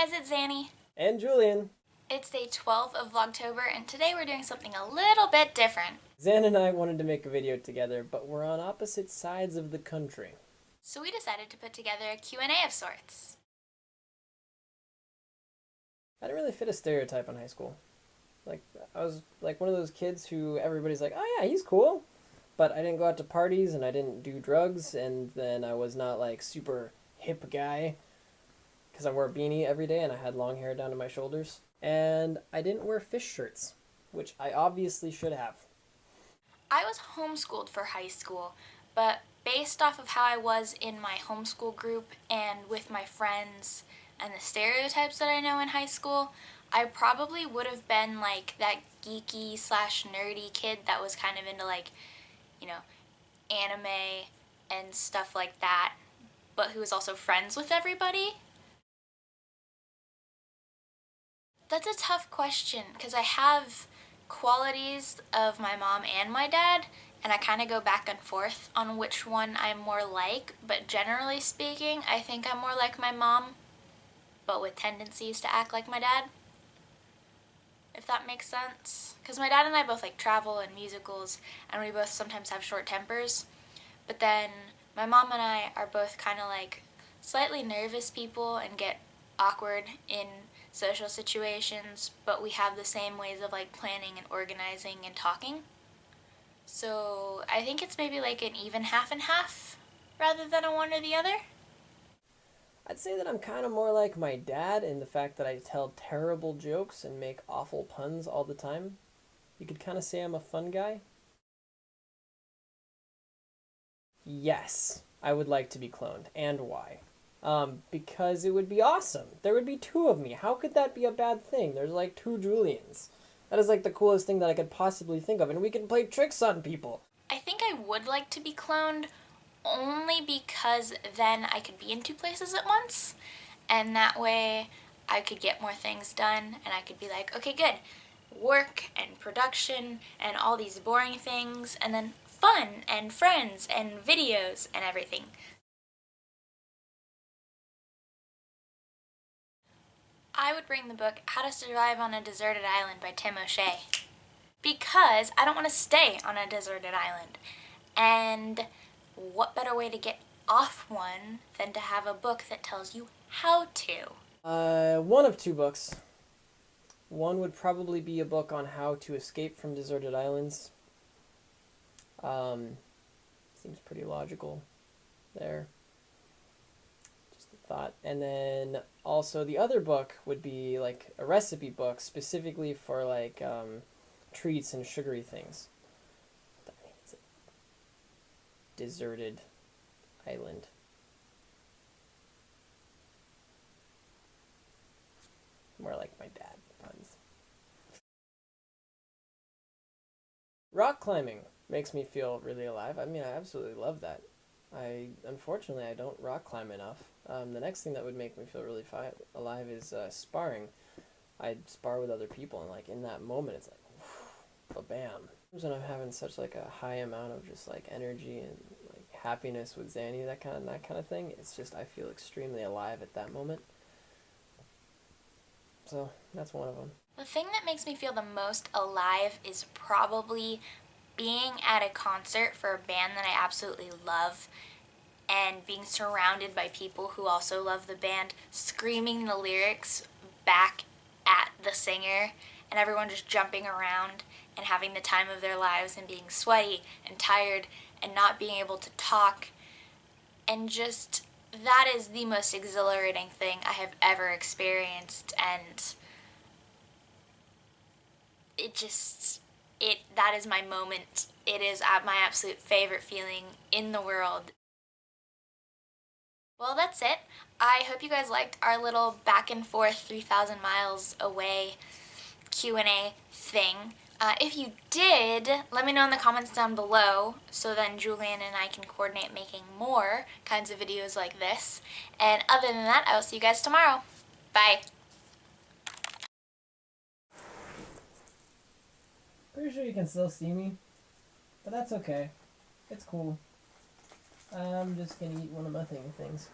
guys, it's Zanny. And Julian. It's day 12 of Vlogtober, and today we're doing something a little bit different. Zan and I wanted to make a video together, but we're on opposite sides of the country. So we decided to put together a Q&A of sorts. I didn't really fit a stereotype in high school. I was like one of those kids who everybody's like, oh yeah, he's cool. But I didn't go out to parties and I didn't do drugs, and then I was not like super hip guy because I wore a beanie every day and I had long hair down to my shoulders. And I didn't wear fish shirts, which I obviously should have. I was homeschooled for high school, but based off of how I was in my homeschool group and with my friends and the stereotypes that I know in high school, I probably would have been like that geeky slash nerdy kid that was kind of into like, anime and stuff like that, but who was also friends with everybody. That's a tough question because I have qualities of my mom and my dad, and I kind of go back and forth on which one I'm more like, but generally speaking, I think I'm more like my mom, but with tendencies to act like my dad, if that makes sense. Because my dad and I both like travel and musicals, and we both sometimes have short tempers, but then my mom and I are both kind of like slightly nervous people and get awkward in social situations, but we have the same ways of like planning and organizing and talking. So I think it's maybe like an even half and half rather than a one or the other. I'd say that I'm kind of more like my dad in the fact that I tell terrible jokes and make awful puns all the time. You could kind of say I'm a fun guy. Yes, I would like to be cloned. And why? Because it would be awesome. There would be two of me. How could that be a bad thing? There's like two Julians. That is like the coolest thing that I could possibly think of, and we can play tricks on people. I think I would like to be cloned only because then I could be in two places at once, and that way I could get more things done, and I could be like, okay, good, work and production and all these boring things, and then fun and friends and videos and everything. I would bring the book How to Survive on a Deserted Island by Tim O'Shea, because I don't want to stay on a deserted island. And what better way to get off one than to have a book that tells you how to? One of two books. One would probably be a book on how to escape from deserted islands. Seems pretty logical there. Just a thought. And then also the other book would be like a recipe book specifically for like treats and sugary things. I mean, it's a deserted island. More like my dad puns. Rock climbing makes me feel really alive. I mean, I absolutely love that. Unfortunately, I don't rock climb enough. The next thing that would make me feel really alive is sparring. I'd spar with other people, and like in that moment, it's like, whew, bam. When I'm having such like a high amount of just like energy and like happiness with Zanny, that kind of thing, it's just I feel extremely alive at that moment. So that's one of them. The thing that makes me feel the most alive is probably being at a concert for a band that I absolutely love and being surrounded by people who also love the band, screaming the lyrics back at the singer, and everyone just jumping around and having the time of their lives and being sweaty and tired and not being able to talk. And just, that is the most exhilarating thing I have ever experienced, and that is my moment. It is my absolute favorite feeling in the world. Well, that's it. I hope you guys liked our little back and forth 3,000 miles away Q&A thing. If you did, let me know in the comments down below so then Julian and I can coordinate making more kinds of videos like this. And other than that, I will see you guys tomorrow. Bye. Pretty sure you can still see me, but that's okay. It's cool. I'm just gonna eat one of my things.